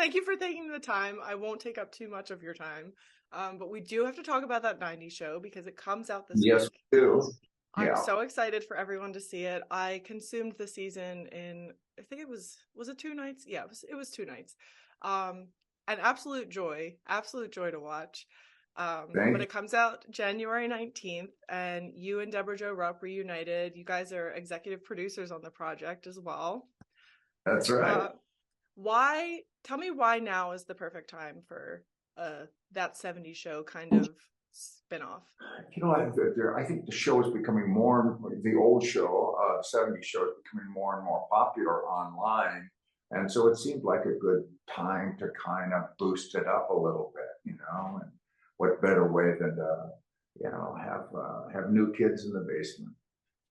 thank you for taking the time. I won't take up too much of your time. But we do have to talk about that 90s show because it comes out this Yes, week. we do. I'm Yeah, so excited for everyone to see it. I consumed the season in, I think was it 2 nights? Yeah, it was 2 nights. An absolute joy to watch. But thank it comes out January 19th, and you and Deborah Jo Rupp reunited. You guys are executive producers on the project as well. That's right. Uh, why, tell me why now is the perfect time for that 70s show kind of spin-off? I think the show is becoming the old show, 70s show is becoming more and more popular online. And so it seemed like a good time to kind of boost it up a little bit. And what better way than to, have new kids in the basement.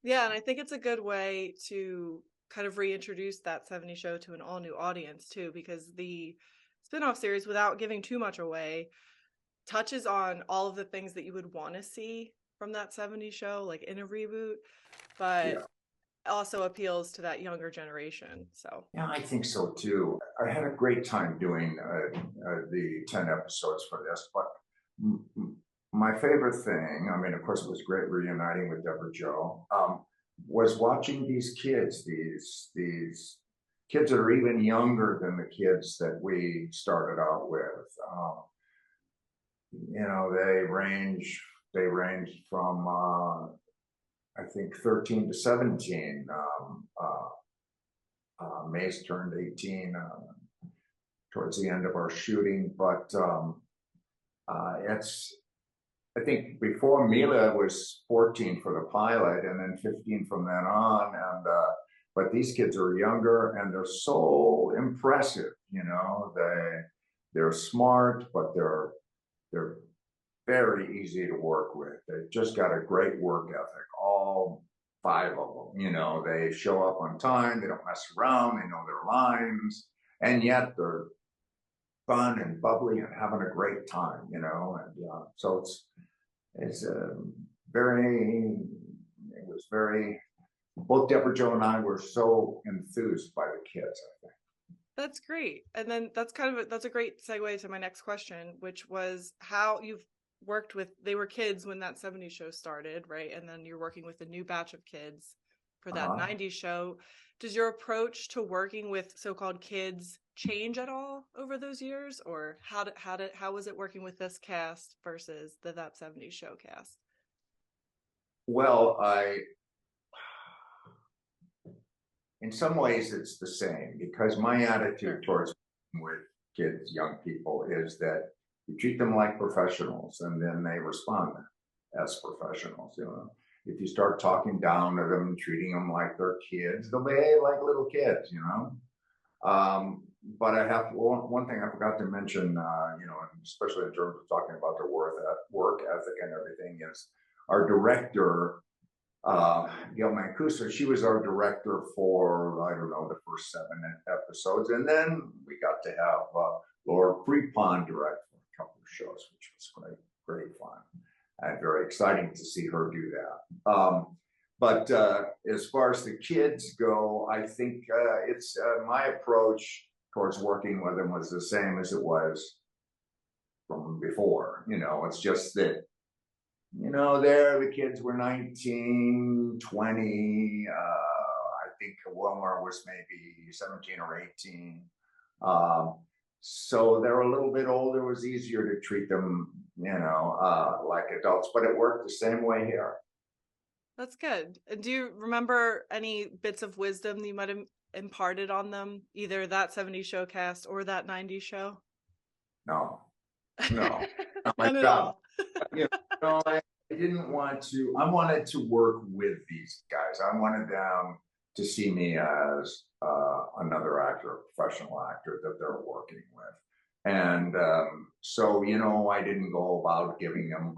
Yeah, and I think it's a good way to kind of reintroduce that 70s show to an all-new audience too, because the spin-off series, without giving too much away, touches on all of the things that you would want to see from that 70s show, like in a reboot, but Yeah. also appeals to that younger generation. So, Yeah, I think so too. I had a great time doing the 10 episodes for this, but my favorite thing, I mean, of course, it was great reuniting with Deborah Jo, was watching these kids, these kids that are even younger than the kids that we started out with. They range from I think 13 to 17. Mace turned 18 towards the end of our shooting, but I think before Mila was 14 for the pilot, and then 15 from then on. And but these kids are younger, and they're so impressive. They're smart, but they're very easy to work with. They've just got a great work ethic. All five of them. They show up on time. They don't mess around. They know their lines, and yet they're fun and bubbly and having a great time. So it's it was very, both Deborah Jo and I were so enthused by the kids, I think. that's great. And then that's a great segue to my next question, which was how you've worked with, they were kids when that 70s show started, right? And then you're working with a new batch of kids for that Uh-huh. 90s show. Does your approach to working with so-called kids change at all over those years? Or how was it working with this cast versus that 70s show cast? Well, in some ways it's the same, because my attitude towards with kids, young people, is that you treat them like professionals, and then they respond as professionals. If you start talking down to them, treating them like they're kids, they'll behave like little kids. But I have one thing I forgot to mention, especially in terms of talking about their work ethic and everything, is our director, Gail Mancuso. She was our director for, I don't know, the first 7 episodes. And then we got to have Laura Prepon direct for a couple of shows, which was great fun. And very exciting to see her do that. But as far as the kids go, I think it's my approach towards working with them was the same as it was from before. It's just that, there the kids were 19, 20. I think Wymore was maybe 17 or 18. So they're a little bit older. It was easier to treat them, like adults, but it worked the same way here. That's good. And do you remember any bits of wisdom that you might have imparted on them, either that 70s show cast or that 90s show? No, no. My None at God. all. I didn't want to. I wanted to work with these guys. I wanted them to see me as another actor, a professional actor that they're working with. And so, I didn't go about giving them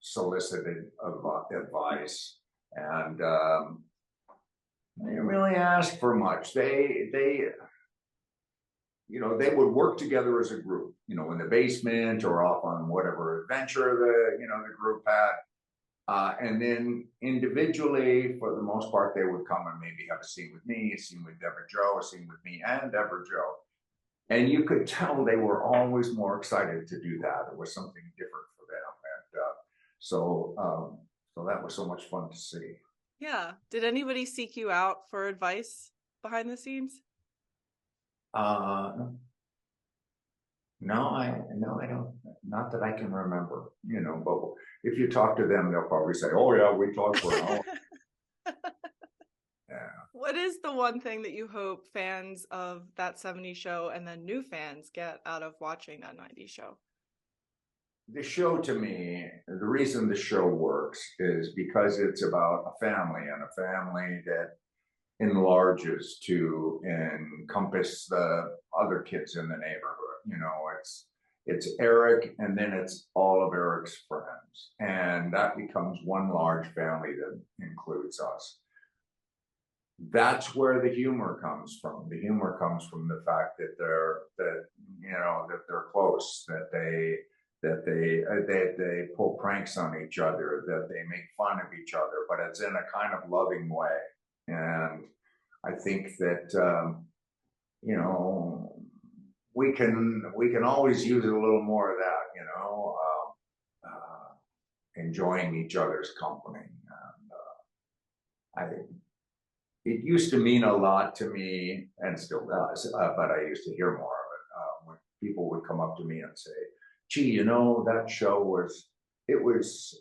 unsolicited advice. And I didn't really ask for much. They would work together as a group, in the basement or off on whatever adventure the group had. And then individually, for the most part, they would come and maybe have a scene with me, a scene with Deborah Jo, a scene with me and Deborah Jo. And you could tell they were always more excited to do that. It was something different for them. And so that was so much fun to see. Yeah. Did anybody seek you out for advice behind the scenes? Uh, no, I don't, not that I can remember, but if you talk to them, they'll probably say, oh yeah, we talked for an hour. Yeah. What is the one thing that you hope fans of that 70s show and then new fans get out of watching that 90s show? The show, to me, the reason the show works is because it's about a family, and a family that enlarges to encompass the other kids in the neighborhood. It's Eric, and then it's all of Eric's friends, and that becomes one large family that includes us. That's where the humor comes from. The humor comes from the fact that they're close, that they pull pranks on each other, that they make fun of each other, but it's in a kind of loving way. And I think that we can always use a little more of that, enjoying each other's company. And it used to mean a lot to me, and still does, but I used to hear more of it when people would come up to me and say, gee, that show was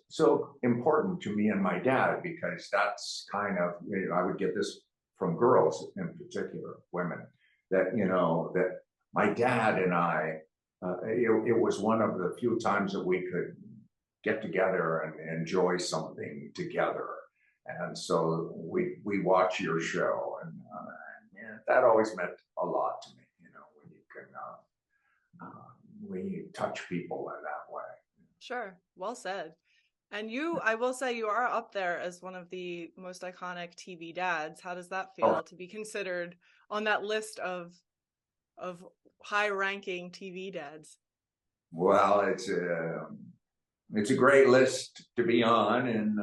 so important to me and my dad, because that's kind of, I would get this from girls in particular, women, that my dad and I, it was one of the few times that we could get together and enjoy something together. And so we watch your show, and that always meant a lot to me, when you can when you touch people in that way. Sure. Well said. And you, I will say, you are up there as one of the most iconic TV dads. How does that feel to be considered on that list of high-ranking TV dads? Well, it's a great list to be on, and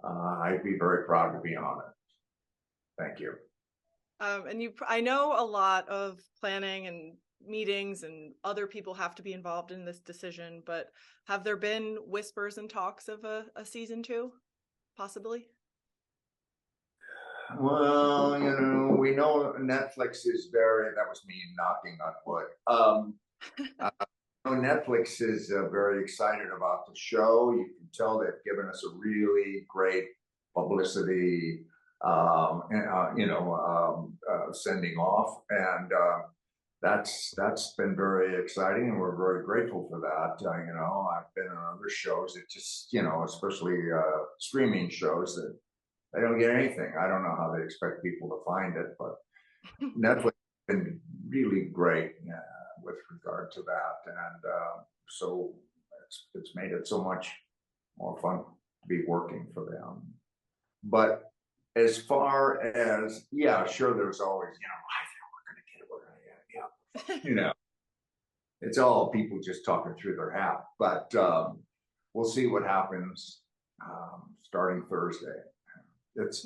I'd be very proud to be on it. Thank you. And I know a lot of planning and meetings and other people have to be involved in this decision, but have there been whispers and talks of a season 2, possibly? Well, we know Netflix is that was me knocking on wood. Netflix is very excited about the show. You can tell they've given us a really great publicity, sending off, and that's been very exciting, and we're very grateful for that. I've been on other shows that just, especially streaming shows, that they don't get anything. I don't know how they expect people to find it, but Netflix has been really great with regard to that, and so it's made it so much more fun to be working for them. But as far as, yeah, sure, there's always, I think we're going to get it, yeah. It's all people just talking through their hat, but we'll see what happens starting Thursday. It's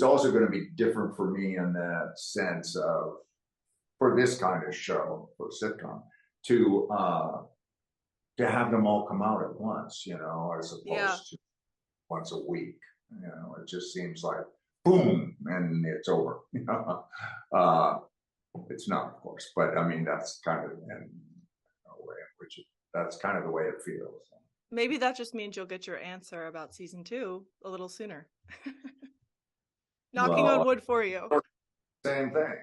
also going to be different for me in that sense of, for this kind of show, for sitcom, to have them all come out at once, as opposed to once a week. It just seems like boom, and it's over. It's not, of course, but I mean that's kind of a way in which that's kind of the way it feels. Maybe that just means you'll get your answer about season 2 a little sooner. Knocking on wood for you. Same thing.